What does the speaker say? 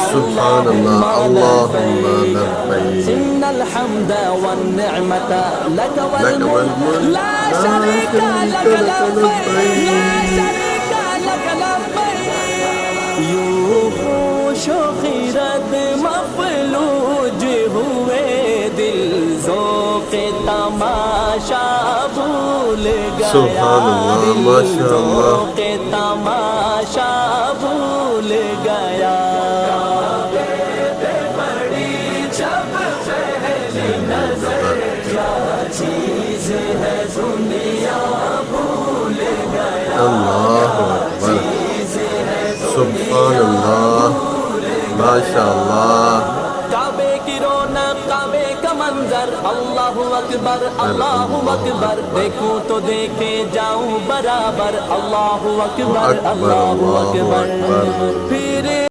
سبحان اللہ اللہم لبیک ان الحمد والنعمت لک لک والملک لا شریک لک لبیک لا شریک لک لبیک یوں خوش و خیرت مفلوج ہوئے دل ذوق تماشا بھول گیا سبحان اللہ ماشاء اللہ ذوق تماشا بھول گیا بڑی جب پہلی نظر کیا چیز ہے دنیا بھول گیا اللہ اکبر سبحان اللہ ماشاء اللہ کعبے کی رونق کعبے کا منظر اللہ اکبر اللہ اکبر دیکھوں تو دیکھے جاؤں برابر اللہ اکبر اللہ اکبر پھر